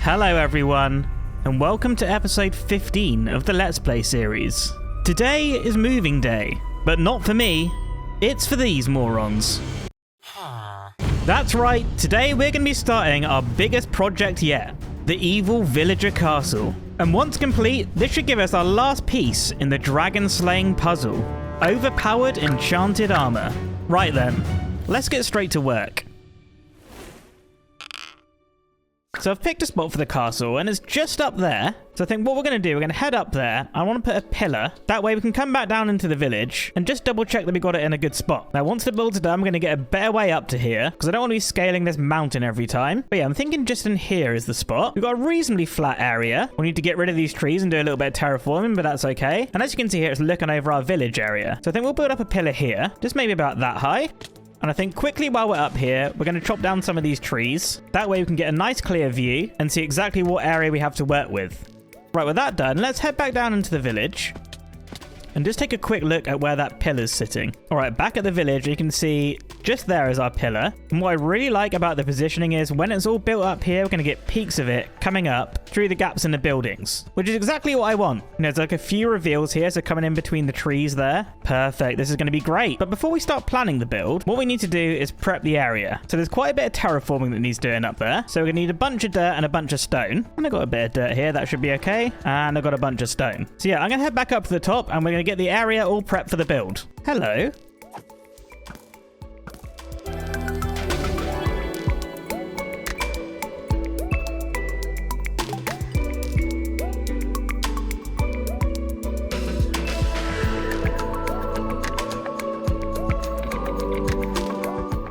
Hello everyone, and welcome to episode 15 of the Let's Play series. Today is moving day, but not for me, it's for these morons. That's right, today we're going to be starting our biggest project yet, the evil villager castle. And once complete, this should give us our last piece in the dragon slaying puzzle, overpowered enchanted armor. Right then, let's get straight to work. So I've picked a spot for the castle, and it's just up there. So I think what we're going to do, we're going to head up there. I want to put a pillar. That way we can come back down into the village and just double check that we got it in a good spot. Now, once the builds are done, I'm going to get a better way up to here because I don't want to be scaling this mountain every time. But yeah, I'm thinking just in here is the spot. We've got a reasonably flat area. We need to get rid of these trees and do a little bit of terraforming, but that's okay. And as you can see here, it's looking over our village area. So I think we'll build up a pillar here, just maybe about that high. And I think quickly while we're up here, we're going to chop down some of these trees. That way we can get a nice clear view and see exactly what area we have to work with. Right, with that done, let's head back down into the village and just take a quick look at where that pillar's sitting. All right, back at the village, you can see just there is our pillar. And what I really like about the positioning is when it's all built up here, we're going to get peaks of it coming up through the gaps in the buildings, which is exactly what I want. You know, there's like a few reveals here, so coming in between the trees there. Perfect. This is going to be great. But before we start planning the build, what we need to do is prep the area. So there's quite a bit of terraforming that needs doing up there. So we're going to need a bunch of dirt and a bunch of stone. And I've got a bit of dirt here. That should be okay. And I've got a bunch of stone. So yeah, I'm going to head back up to the top and we're going to get the area all prepped for the build. Hello.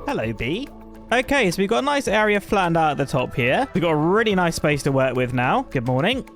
Hello, B. Okay, so we've got a nice area flattened out at the top here. We've got a really nice space to work with now. Good morning.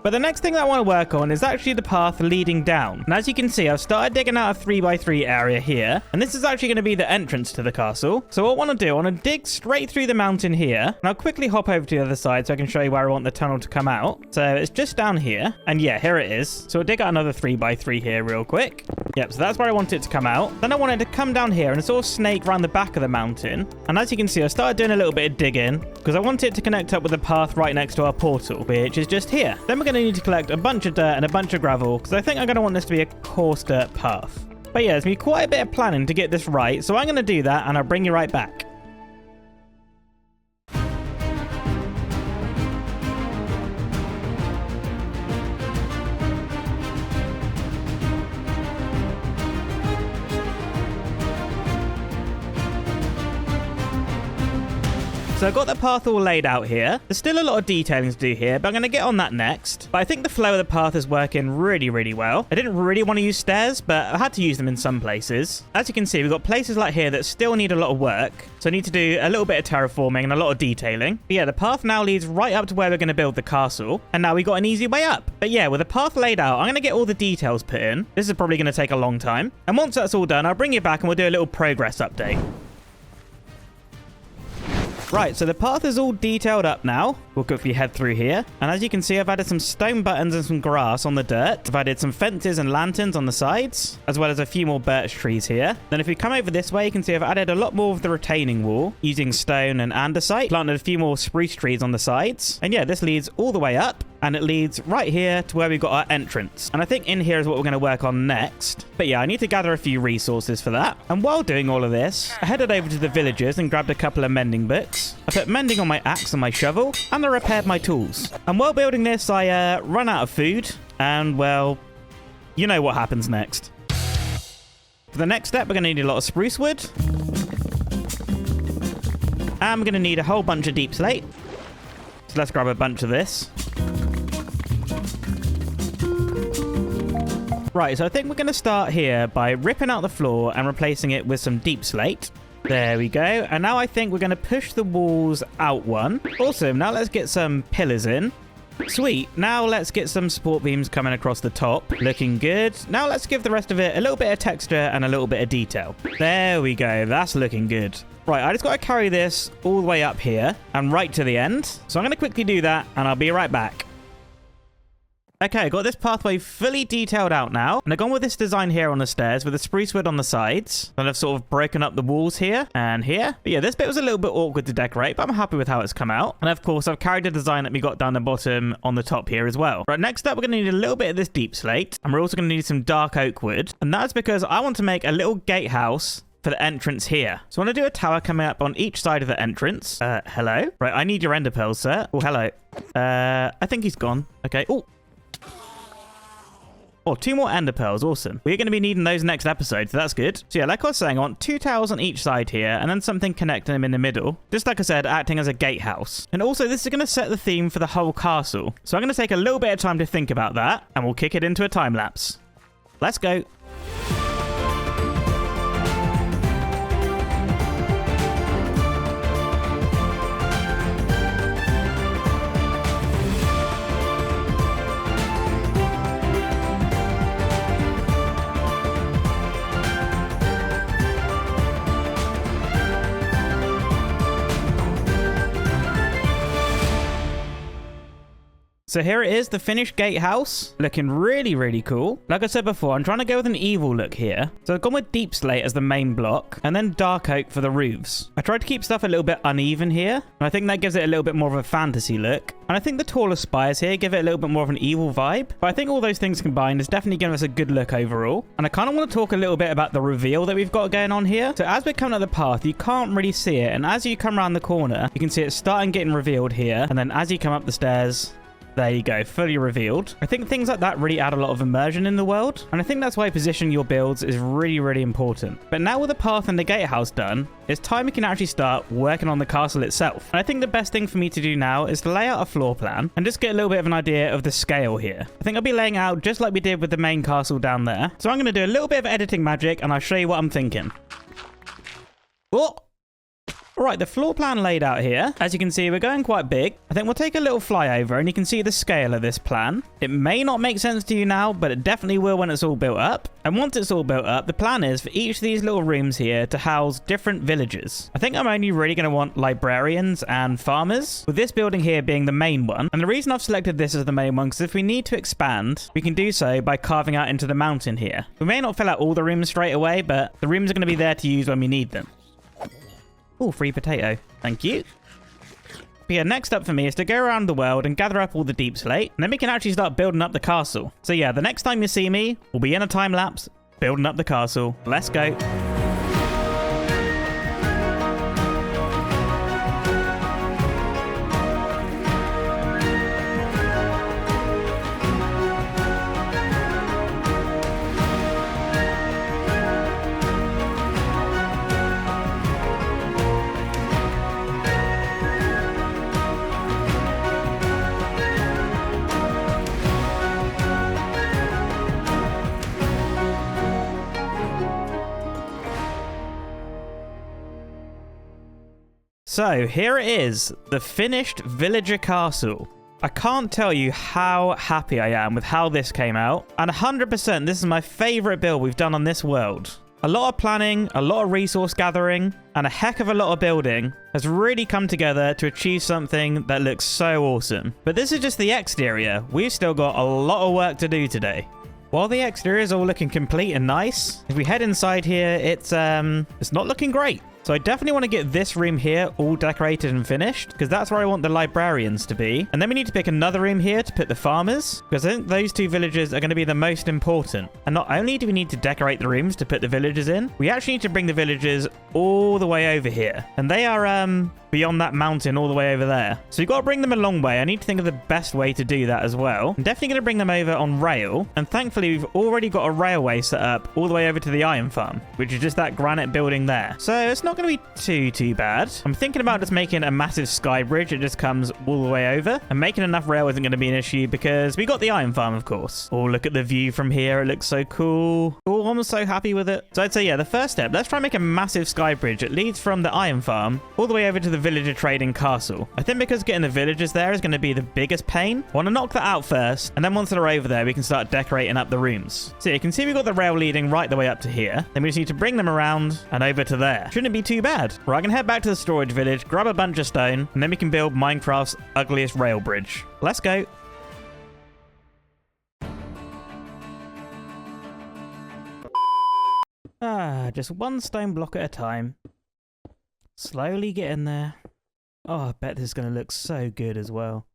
But the next thing that I want to work on is actually the path leading down. And as you can see, I've started digging out a 3x3 area here. And this is actually going to be the entrance to the castle. So what I want to do, I want to dig straight through the mountain here. And I'll quickly hop over to the other side so I can show you where I want the tunnel to come out. So it's just down here. And yeah, here it is. So we'll dig out another 3x3 here real quick. Yep, so that's where I want it to come out. Then I want it to come down here and sort of snake around the back of the mountain. And as you can see, I started doing a little bit of digging because I want it to connect up with the path right next to our portal, which is just here. Then we're going to need to collect a bunch of dirt and a bunch of gravel because I think I'm going to want this to be a coarse dirt path. But yeah, there's going to be quite a bit of planning to get this right. So I'm going to do that and I'll bring you right back. So I've got the path all laid out here. There's still a lot of detailing to do here, but I'm going to get on that next. But I think the flow of the path is working really, really well. I didn't really want to use stairs, but I had to use them in some places. As you can see, we've got places like here that still need a lot of work. So I need to do a little bit of terraforming and a lot of detailing. But yeah, the path now leads right up to where we're going to build the castle. And now we've got an easy way up. But yeah, with the path laid out, I'm going to get all the details put in. This is probably going to take a long time. And once that's all done, I'll bring you back and we'll do a little progress update. Right, so the path is all detailed up now. We'll quickly head through here. And as you can see, I've added some stone buttons and some grass on the dirt. I've added some fences and lanterns on the sides, as well as a few more birch trees here. Then if we come over this way, you can see I've added a lot more of the retaining wall using stone and andesite. Planted a few more spruce trees on the sides. And yeah, this leads all the way up. And it leads right here to where we've got our entrance. And I think in here is what we're going to work on next. But yeah, I need to gather a few resources for that. And while doing all of this, I headed over to the villagers and grabbed a couple of mending books. I put mending on my axe and my shovel, and I repaired my tools. And while building this, I ran out of food. And well, you know what happens next. For the next step, we're going to need a lot of spruce wood. And we're going to need a whole bunch of deep slate. So let's grab a bunch of this. Right, so I think we're going to start here by ripping out the floor and replacing it with some deep slate. There we go. And now I think we're going to push the walls out one. Awesome. Now let's get some pillars in. Sweet. Now let's get some support beams coming across the top. Looking good. Now let's give the rest of it a little bit of texture and a little bit of detail. There we go. That's looking good. Right, I just got to carry this all the way up here and right to the end. So I'm going to quickly do that and I'll be right back. Okay, I got this pathway fully detailed out now. And I've gone with this design here on the stairs with the spruce wood on the sides. And I've sort of broken up the walls here and here. But yeah, this bit was a little bit awkward to decorate, but I'm happy with how it's come out. And of course, I've carried the design that we got down the bottom on the top here as well. Right, next up, we're going to need a little bit of this deep slate. And we're also going to need some dark oak wood. And that's because I want to make a little gatehouse for the entrance here. So I want to do a tower coming up on each side of the entrance. Hello? Right, I need your ender pearls, sir. Oh, hello. I think he's gone. Okay. Oh, 2 more ender pearls. Awesome. We're going to be needing those next episode, so that's good. So yeah, like I was saying, I want 2 towers on each side here, and then something connecting them in the middle. Just like I said, acting as a gatehouse. And also, this is going to set the theme for the whole castle. So I'm going to take a little bit of time to think about that, and we'll kick it into a time lapse. Let's go. So here it is, the finished gatehouse, looking really, really cool. Like I said before, I'm trying to go with an evil look here. So I've gone with deep slate as the main block, and then dark oak for the roofs. I tried to keep stuff a little bit uneven here, and I think that gives it a little bit more of a fantasy look. And I think the taller spires here give it a little bit more of an evil vibe. But I think all those things combined is definitely giving us a good look overall. And I kind of want to talk a little bit about the reveal that we've got going on here. So as we're coming up the path, you can't really see it. And as you come around the corner, you can see it starting getting revealed here. And then as you come up the stairs, there you go, fully revealed. I think things like that really add a lot of immersion in the world, and I think that's why positioning your builds is really, really important. But now with the path and the gatehouse done, it's time we can actually start working on the castle itself. And I think the best thing for me to do now is to lay out a floor plan and just get a little bit of an idea of the scale here. I think I'll be laying out just like we did with the main castle down there. So I'm going to do a little bit of editing magic and I'll show you what I'm thinking. Oh! Right, the floor plan laid out here. As you can see, we're going quite big. I think we'll take a little flyover and you can see the scale of this plan. It may not make sense to you now, but it definitely will when it's all built up. And once it's all built up, the plan is for each of these little rooms here to house different villages. I think I'm only really going to want librarians and farmers, with this building here being the main one. And the reason I've selected this as the main one, because if we need to expand, we can do so by carving out into the mountain here. We may not fill out all the rooms straight away, but the rooms are going to be there to use when we need them. Oh, free potato. Thank you. But yeah, next up for me is to go around the world and gather up all the deep slate, and then we can actually start building up the castle. So yeah, the next time you see me, we'll be in a time lapse, building up the castle. Let's go. So here it is, the finished villager castle. I can't tell you how happy I am with how this came out. And 100% this is my favorite build we've done on this world. A lot of planning, a lot of resource gathering, and a heck of a lot of building has really come together to achieve something that looks so awesome. But this is just the exterior. We've still got a lot of work to do today. While the exterior is all looking complete and nice, if we head inside here, it's not looking great. So I definitely want to get this room here all decorated and finished, because that's where I want the librarians to be. And then we need to pick another room here to put the farmers, because I think those 2 villages are going to be the most important. And not only do we need to decorate the rooms to put the villagers in, we actually need to bring the villagers all the way over here. And they are beyond that mountain all the way over there. So you've got to bring them a long way. I need to think of the best way to do that as well. I'm definitely going to bring them over on rail. And thankfully, we've already got a railway set up all the way over to the iron farm, which is just that granite building there. So it's not going to be too bad. I'm thinking about just making a massive sky bridge. It just comes all the way over. And making enough rail isn't going to be an issue because we got the iron farm, of course. Oh, look at the view from here. It looks so cool. Oh, I'm so happy with it. So I'd say, yeah, the first step, let's try and make a massive sky bridge. It leads from the iron farm all the way over to the villager trading castle. I think because getting the villagers there is going to be the biggest pain. I want to knock that out first, and then once they're over there, we can start decorating up the rooms. So you can see we've got the rail leading right the way up to here. Then we just need to bring them around and over to there. Shouldn't be too bad. Right, I can head back to the storage village, grab a bunch of stone, and then we can build Minecraft's ugliest rail bridge. Let's go. Just one stone block at a time. Slowly get in there. Oh, I bet this is going to look so good as well.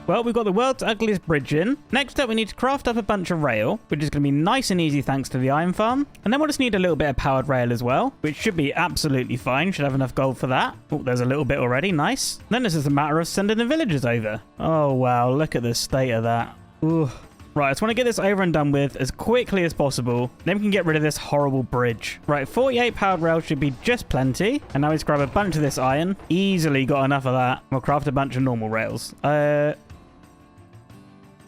Well, we've got the world's ugliest bridge in. Next up, we need to craft up a bunch of rail, which is going to be nice and easy thanks to the iron farm. And then we'll just need a little bit of powered rail as well, which should be absolutely fine. Should have enough gold for that. Oh, there's a little bit already. Nice. Then it's just a matter of sending the villagers over. Oh, wow. Look at the state of that. Ooh. Right, I just want to get this over and done with as quickly as possible. Then we can get rid of this horrible bridge. Right, 48 powered rail should be just plenty. And now let's grab a bunch of this iron. Easily got enough of that. We'll craft a bunch of normal rails.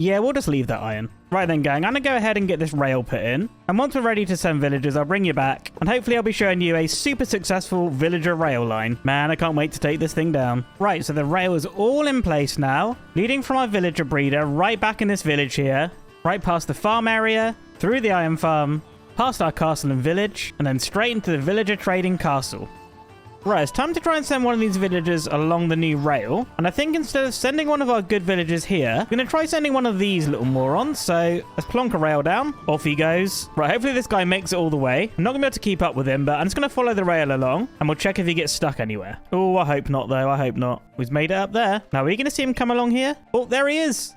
Yeah, we'll just leave that iron. Right then, gang, I'm going to go ahead and get this rail put in. And once we're ready to send villagers, I'll bring you back. And hopefully I'll be showing you a super successful villager rail line. Man, I can't wait to take this thing down. Right, so the rail is all in place now. Leading from our villager breeder right back in this village here. Right past the farm area, through the iron farm, past our castle and village, and then straight into the villager trading castle. Right, it's time to try and send one of these villagers along the new rail. And I think instead of sending one of our good villagers here, we're going to try sending one of these little morons. So let's plonk a rail down. Off he goes. Right, hopefully this guy makes it all the way. I'm not going to be able to keep up with him, but I'm just going to follow the rail along. And we'll check if he gets stuck anywhere. Oh, I hope not, though. I hope not. He's made it up there. Now, are you going to see him come along here? Oh, there he is.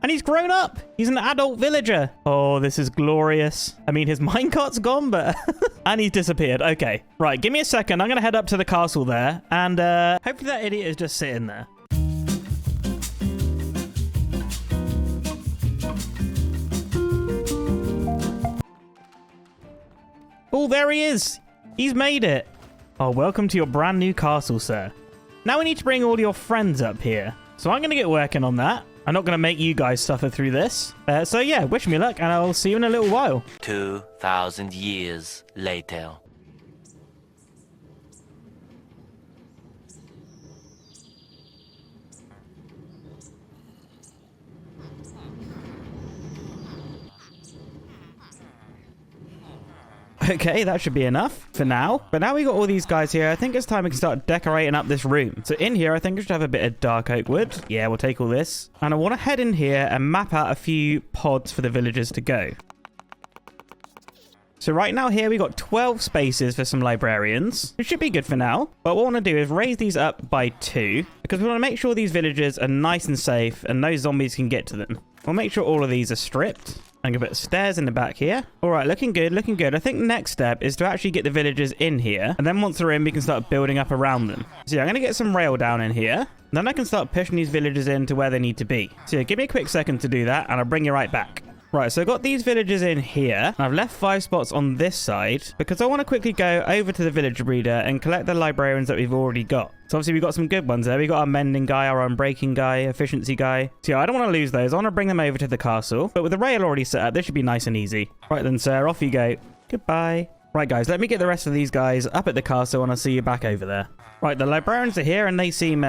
And he's grown up. He's an adult villager. Oh, this is glorious. I mean, his minecart's gone, but... and he's disappeared. Okay. Right, give me a second. I'm going to head up to the castle there. And hopefully that idiot is just sitting there. Oh, there he is. He's made it. Oh, welcome to your brand new castle, sir. Now we need to bring all your friends up here. So I'm going to get working on that. I'm not going to make you guys suffer through this. So yeah, wish me luck, and I'll see you in a little while. 2,000 years later. Okay, that should be enough for now. But now we got all these guys here, I think it's time we can start decorating up this room. So in here, I think I should have a bit of dark oak wood. Yeah, we'll take all this. And I want to head in here and map out a few pods for the villagers to go. So right now here, we got 12 spaces for some librarians, which should be good for now. But what I want to do is raise these up by 2, because we want to make sure these villagers are nice and safe and no zombies can get to them. We'll make sure all of these are stripped. I'm going to put stairs in the back here. All right, looking good, looking good. I think the next step is to actually get the villagers in here. And then once they're in, we can start building up around them. So yeah, I'm going to get some rail down in here. Then I can start pushing these villagers in to where they need to be. So yeah, give me a quick second to do that, and I'll bring you right back. Right, so I've got these villagers in here. I've left 5 spots on this side because I want to quickly go over to the villager breeder and collect the librarians that we've already got. So obviously we've got some good ones there. We've got our mending guy, our unbreaking guy, efficiency guy. So yeah, I don't want to lose those. I want to bring them over to the castle. But with the rail already set up, this should be nice and easy. Right then, sir, off you go. Goodbye. Right, guys, let me get the rest of these guys up at the castle and I'll see you back over there. Right, the librarians are here and they seem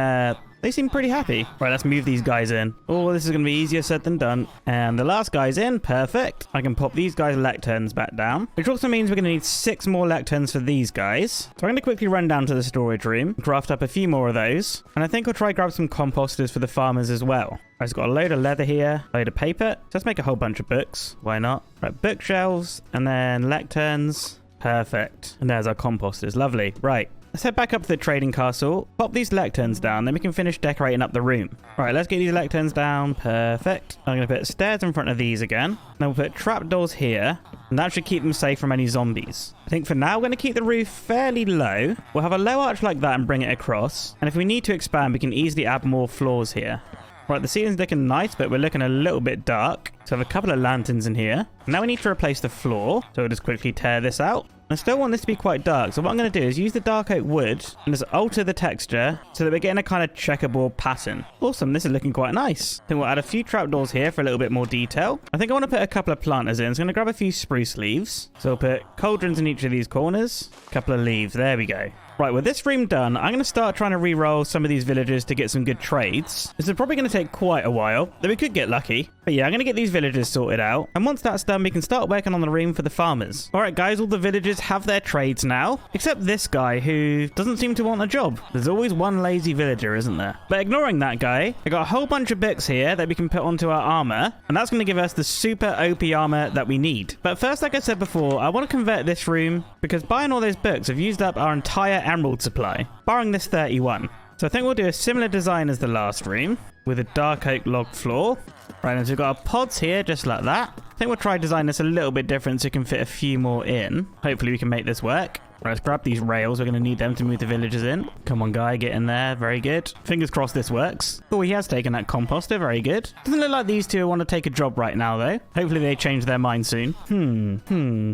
pretty happy. Right, let's move these guys in. Oh, this is going to be easier said than done. And the last guy's in. Perfect. I can pop these guys' lecterns back down, which also means we're going to need 6 more lecterns for these guys. So I'm going to quickly run down to the storage room, craft up a few more of those. And I think I'll try grab some composters for the farmers as well. I've got a load of leather here, a load of paper. Just make a whole bunch of books. Why not? Right, bookshelves and then lecterns. Perfect. And there's our composters. Lovely. Right. Let's head back up to the trading castle, pop these lecterns down, then we can finish decorating up the room. Right, let's get these lecterns down. Perfect. I'm going to put stairs in front of these again. Then we'll put trapdoors here, and that should keep them safe from any zombies. I think for now, we're going to keep the roof fairly low. We'll have a low arch like that and bring it across. And if we need to expand, we can easily add more floors here. Right, the ceiling's looking nice, but we're looking a little bit dark. So I have a couple of lanterns in here. Now we need to replace the floor. So we'll just quickly tear this out. I still want this to be quite dark, so what I'm going to do is use the dark oak wood and just alter the texture so that we're getting a kind of checkerboard pattern. Awesome, this is looking quite nice. Then we'll add a few trapdoors here for a little bit more detail. I think I want to put a couple of planters in, so I'm going to grab a few spruce leaves. So we'll put cauldrons in each of these corners. A couple of leaves, there we go. Right, with this room done, I'm going to start trying to re-roll some of these villagers to get some good trades. This is probably going to take quite a while, though we could get lucky. But yeah, I'm going to get these villagers sorted out. And once that's done, we can start working on the room for the farmers. All right, guys, all the villagers have their trades now, except this guy who doesn't seem to want a job. There's always one lazy villager, isn't there? But ignoring that guy, I got a whole bunch of books here that we can put onto our armor, and that's going to give us the super OP armor that we need. But first, like I said before, I want to convert this room because buying all those books have used up our entire emerald supply, barring this 31. So I think we'll do a similar design as the last room with a dark oak log floor. Right, and so we've got our pods here just like that. I think we'll try design this a little bit different so we can fit a few more in. Hopefully we can make this work. Right, let's grab these rails. We're going to need them to move the villagers in. Come on, guy, get in there. Very good. Fingers crossed this works. Oh, he has taken that composter. Very good. Doesn't look like these two want to take a job right now, though. Hopefully they change their mind soon.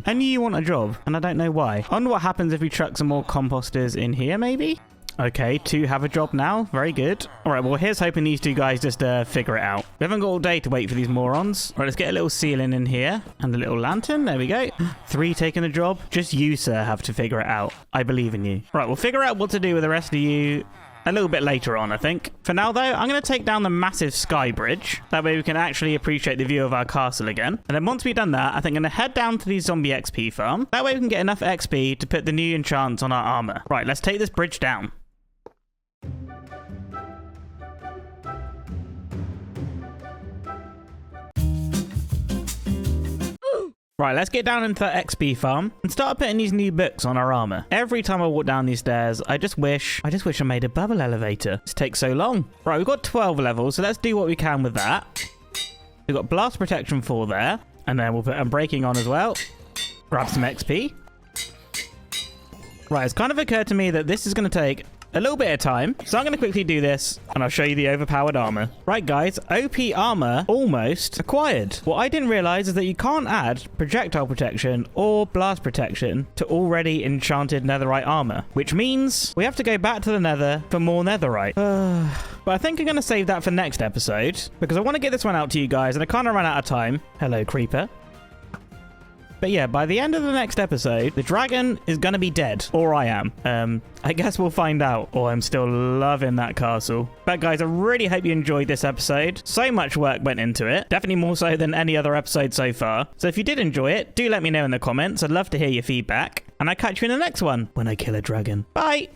I knew you want a job, and I don't know why. I wonder what happens if we chuck some more composters in here, maybe? Okay, 2 have a job now. Very good. All right, well, here's hoping these 2 guys just figure it out. We haven't got all day to wait for these morons. All right, let's get a little ceiling in here and a little lantern. There we go. 3 taking a job. Just you, sir, have to figure it out. I believe in you. Right, we'll figure out what to do with the rest of you a little bit later on, I think. For now, though, I'm going to take down the massive sky bridge. That way we can actually appreciate the view of our castle again. And then once we've done that, I think I'm going to head down to the zombie XP farm. That way we can get enough XP to put the new enchants on our armor. Right, let's take this bridge down. Right, let's get down into that XP farm and start putting these new books on our armor. Every time I walk down these stairs, I just wish I made a bubble elevator. This takes so long. Right, we've got 12 levels, so let's do what we can with that. We've got blast protection 4 there, and then we'll put unbreaking on as well. Grab some XP. Right, it's kind of occurred to me that this is going to take a little bit of time, so I'm going to quickly do this and I'll show you the overpowered armor. Right, guys, OP armor almost acquired. What I didn't realize is that you can't add projectile protection or blast protection to already enchanted netherite armor, which means we have to go back to the nether for more netherite. But I think I'm going to save that for next episode because I want to get this one out to you guys and I kind of ran out of time. Hello, creeper. But yeah, by the end of the next episode, the dragon is going to be dead. Or I am. I guess we'll find out. Or I'm still loving that castle. But guys, I really hope you enjoyed this episode. So much work went into it. Definitely more so than any other episode so far. So if you did enjoy it, do let me know in the comments. I'd love to hear your feedback. And I'll catch you in the next one when I kill a dragon. Bye!